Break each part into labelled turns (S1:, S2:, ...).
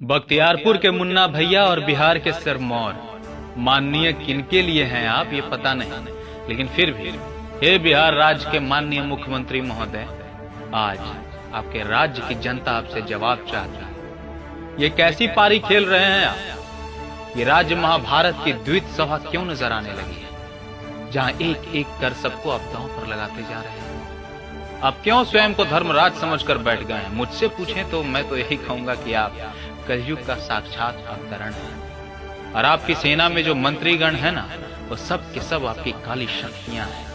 S1: बख्तियारपुर के मुन्ना भैया और बिहार के सिरमौर माननीय किनके लिए हैं आप ये पता नहीं, लेकिन फिर भी हे बिहार राज्य के माननीय मुख्यमंत्री महोदय, आज आपके राज्य की जनता आपसे जवाब चाहती है। ये कैसी पारी खेल रहे हैं आप? ये राज्य महाभारत की द्वित सभा क्यों नजर आने लगी है, जहां एक एक कर सबको आप दांव पर लगाते जा रहे हैं? आप क्यों स्वयं को धर्मराज समझकर बैठ गए हैं? मुझसे पूछें तो मैं तो यही कहूंगा कि आप कलयुग का साक्षात अवतरण है। और आपकी सेना में जो मंत्रीगण है ना, वो सब के सब आपकी काली शक्तियां हैं,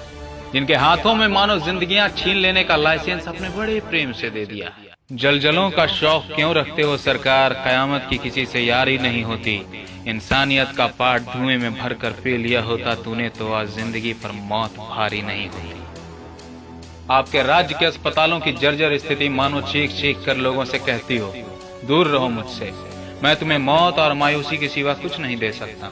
S1: जिनके हाथों में मानो जिंदगियां छीन लेने का लाइसेंस अपने बड़े प्रेम से दे दिया। जलजलों का शौक क्यों रखते हो सरकार? कयामत की किसी से यारी नहीं होती। इंसानियत का पाठ धुएं में भरकर पी लिया होता तूने तो आज जिंदगी पर मौत भारी नहीं होती। आपके राज्य के अस्पतालों की जर्जर स्थिति मानो चीख चीख कर लोगों से कहती हो, दूर रहो मुझसे, मैं तुम्हें मौत और मायूसी के सिवा कुछ नहीं दे सकता।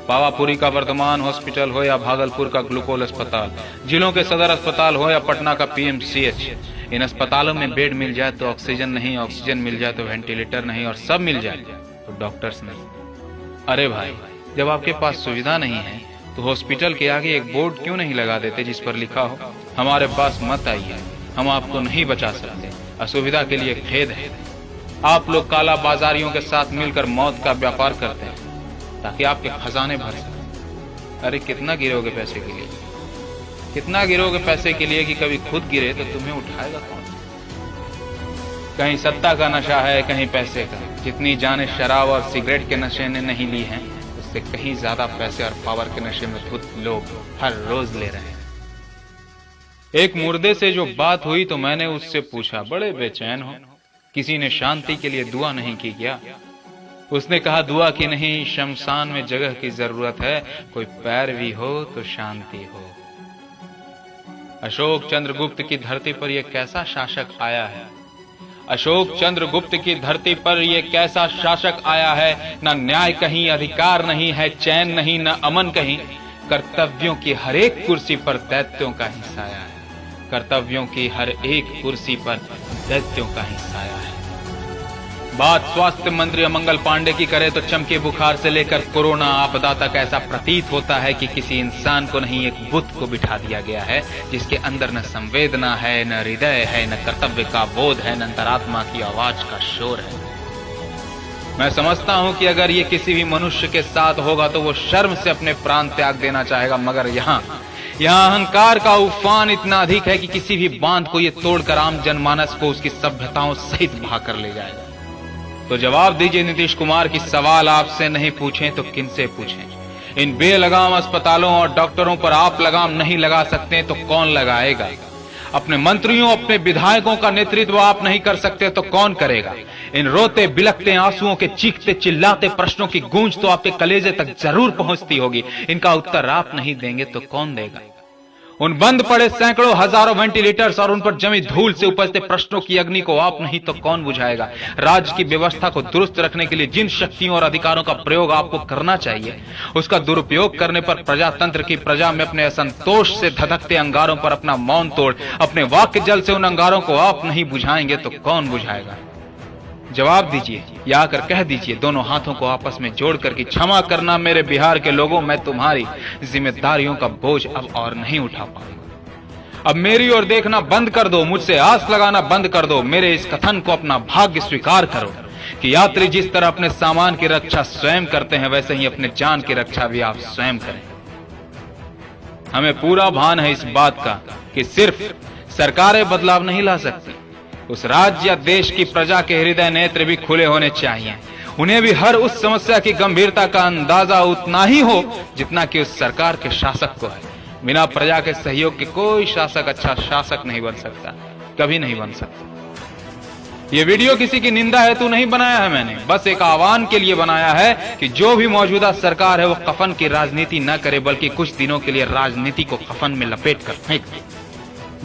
S1: पावापुरी का वर्धमान हॉस्पिटल हो या भागलपुर का ग्लूकोल अस्पताल, जिलों के सदर अस्पताल हो या पटना का पीएमसीएच, इन अस्पतालों में बेड मिल जाए तो ऑक्सीजन नहीं, ऑक्सीजन मिल जाए तो वेंटिलेटर नहीं, और सब मिल जाए तो डॉक्टर्स नहीं। अरे भाई, जब आपके पास सुविधा नहीं है तो हॉस्पिटल के आगे एक बोर्ड क्यों नहीं लगा देते जिस पर लिखा हो, हमारे पास मत आइए, हम आपको नहीं बचा सकते। असुविधा के लिए खेद है। आप लोग काला बाजारियों के साथ मिलकर मौत का व्यापार करते हैं ताकि आपके खजाने भर सकें। अरे कितना गिरोगे पैसे के लिए? कितना गिरोगे पैसे के लिए कि कभी खुद गिरे तो तुम्हें उठाएगा कौन? कहीं सत्ता का नशा है, कहीं पैसे का। जितनी जाने शराब और सिगरेट के नशे ने नहीं ली हैं, उससे कहीं ज्यादा पैसे और पावर के नशे में धुत लोग हर रोज ले रहे हैं। एक मुर्दे से जो बात हुई तो मैंने उससे पूछा, बड़े बेचैन हो, किसी ने शांति के लिए दुआ नहीं की क्या? उसने कहा, दुआ की नहीं, शमशान में जगह की जरूरत है, कोई पैरवी हो तो शांति हो। अशोक चंद्रगुप्त की धरती पर यह कैसा शासक आया है? अशोक चंद्रगुप्त की धरती पर यह कैसा शासक आया है? न न्याय कहीं, अधिकार नहीं है, चैन नहीं, न अमन कहीं। कर्तव्यों की हर एक कुर्सी पर दैत्यों का ही साया है। कर्तव्यों की हर एक कुर्सी पर दैत्यों का ही साया है। बात स्वास्थ्य मंत्री अमंगल पांडे की करे तो चमके बुखार से लेकर कोरोना आपदा तक ऐसा प्रतीत होता है कि किसी इंसान को नहीं, एक बुत को बिठा दिया गया है, जिसके अंदर न संवेदना है, न हृदय है, न कर्तव्य का बोध है, न अंतरात्मा की आवाज का शोर है। मैं समझता हूं कि अगर ये किसी भी मनुष्य के साथ होगा तो वो शर्म से अपने प्राण त्याग देना चाहेगा, मगर यहाँ अहंकार का उफान इतना अधिक है कि किसी भी बांध को ये तोड़कर आम जनमानस को उसकी सभ्यताओं सहित भाग कर ले जाएगा। तो जवाब दीजिए नीतीश कुमार की सवाल आपसे नहीं पूछें तो किनसे पूछें? इन बेलगाम अस्पतालों और डॉक्टरों पर आप लगाम नहीं लगा सकते तो कौन लगाएगा? अपने मंत्रियों, अपने विधायकों का नेतृत्व आप नहीं कर सकते तो कौन करेगा? इन रोते बिलखते आंसुओं के चीखते चिल्लाते प्रश्नों की गूंज तो आपके कलेजे तक जरूर पहुंचती होगी। इनका उत्तर आप नहीं देंगे तो कौन देगा? उन बंद पड़े सैकड़ों हजारों वेंटिलेटर्स और उन पर जमी धूल से उपजते प्रश्नों की अग्नि को आप नहीं तो कौन बुझाएगा? राज्य की व्यवस्था को दुरुस्त रखने के लिए जिन शक्तियों और अधिकारों का प्रयोग आपको करना चाहिए, उसका दुरुपयोग करने पर प्रजातंत्र की प्रजा में अपने असंतोष से धधकते अंगारों पर अपना मौन तोड़ अपने वाक्य जल से उन अंगारों को आप नहीं बुझाएंगे तो कौन बुझाएगा? जवाब दीजिए या आकर कह दीजिए दोनों हाथों को आपस में जोड़कर कि क्षमा करना मेरे बिहार के लोगों, मैं तुम्हारी जिम्मेदारियों का बोझ अब और नहीं उठा पाऊंगा। अब मेरी ओर देखना बंद कर दो, मुझसे आस लगाना बंद कर दो। मेरे इस कथन को अपना भाग्य स्वीकार करो कि यात्री जिस तरह अपने सामान की रक्षा स्वयं करते हैं, वैसे ही अपने जान की रक्षा भी आप स्वयं करें। हमें पूरा भान है इस बात का कि सिर्फ सरकारें बदलाव नहीं ला सकती, उस राज्य या देश की प्रजा के हृदय नेत्र भी खुले होने चाहिए। उन्हें भी हर उस समस्या की गंभीरता का अंदाजा उतना ही हो जितना कि उस सरकार के शासक को है। बिना प्रजा के सहयोग के कोई शासक अच्छा शासक नहीं बन सकता, कभी नहीं बन सकता। ये वीडियो किसी की निंदा हेतु नहीं बनाया है मैंने, बस एक आह्वान के लिए बनाया है कि जो भी मौजूदा सरकार है वो कफन की राजनीति न करे, बल्कि कुछ दिनों के लिए राजनीति को कफन में लपेट कर फेंक दे।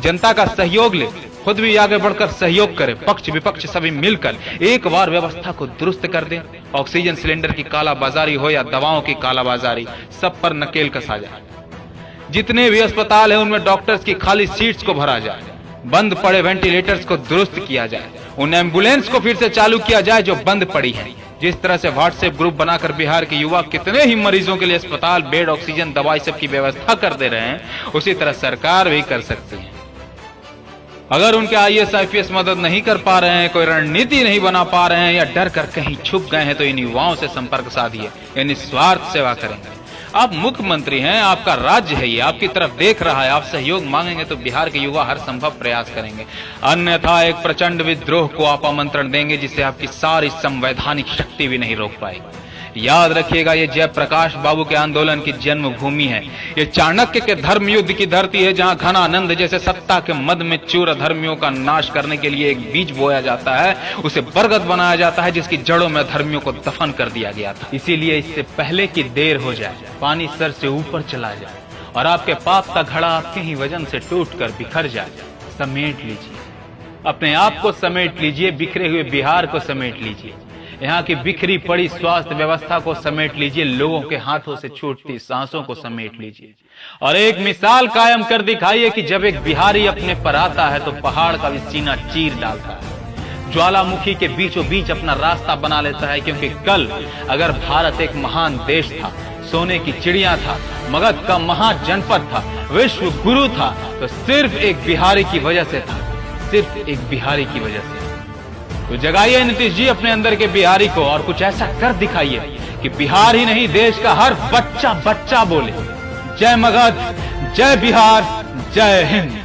S1: जनता का सहयोग ले, खुद भी आगे बढ़कर सहयोग करे, पक्ष विपक्ष सभी मिलकर एक बार व्यवस्था को दुरुस्त कर दे। ऑक्सीजन सिलेंडर की कालाबाजारी हो या दवाओं की कालाबाजारी, सब पर नकेल कसा जाए। जितने भी अस्पताल हैं उनमें डॉक्टर्स की खाली सीट्स को भरा जाए, बंद पड़े वेंटिलेटर्स को दुरुस्त किया जाए, उन एम्बुलेंस को फिर से चालू किया जाए जो बंद पड़ी है। जिस तरह से व्हाट्सएप ग्रुप बनाकर बिहार के युवा कितने ही मरीजों के लिए अस्पताल, बेड, ऑक्सीजन, दवाई सब की व्यवस्था कर दे रहे हैं, उसी तरह सरकार भी कर सकती है। अगर उनके IAS IPS मदद नहीं कर पा रहे हैं, कोई रणनीति नहीं बना पा रहे हैं या डर कर कहीं छुप गए हैं, तो इन युवाओं से संपर्क साधिए, ये निस्वार्थ सेवा करेंगे। आप मुख्यमंत्री हैं, आपका राज्य है, ये आपकी तरफ देख रहा है, आप सहयोग मांगेंगे तो बिहार के युवा हर संभव प्रयास करेंगे, अन्यथा एक प्रचंड विद्रोह को आप आमंत्रण देंगे जिसे आपकी सारी संवैधानिक शक्ति भी नहीं रोक पाएगी। याद रखिएगा, ये जयप्रकाश बाबू के आंदोलन की जन्मभूमि है, ये चाणक्य के धर्म युद्ध की धरती है, जहां घनानंद जैसे सत्ता के मद में चूर धर्मियों का नाश करने के लिए एक बीज बोया जाता है, उसे बरगद बनाया जाता है, जिसकी जड़ों में धर्मियों को दफन कर दिया गया था। इसीलिए इससे पहले कि देर हो जाए, पानी सर से ऊपर चला जाए और आपके पाप का घड़ा आपके ही वजन से टूट कर बिखर जाए, समेट लीजिए, अपने आप को समेट लीजिए, बिखरे हुए बिहार को समेट लीजिए, यहाँ की बिखरी पड़ी स्वास्थ्य व्यवस्था को समेट लीजिए, लोगों के हाथों से छूटती सांसों को समेट लीजिए और एक मिसाल कायम कर दिखाइए कि जब एक बिहारी अपने पर आता है तो पहाड़ का भी सीना चीर डालता है, ज्वालामुखी के बीचों बीच अपना रास्ता बना लेता है। क्योंकि कल अगर भारत एक महान देश था, सोने की चिड़िया था, मगध का महाजनपद था, विश्व गुरु था, तो सिर्फ एक बिहारी की वजह से था, सिर्फ एक बिहारी की वजह से। तो जगाइए नीतीश जी अपने अंदर के बिहारी को और कुछ ऐसा कर दिखाइए कि बिहार ही नहीं, देश का हर बच्चा बच्चा बोले, जय मगध, जय बिहार, जय हिंद।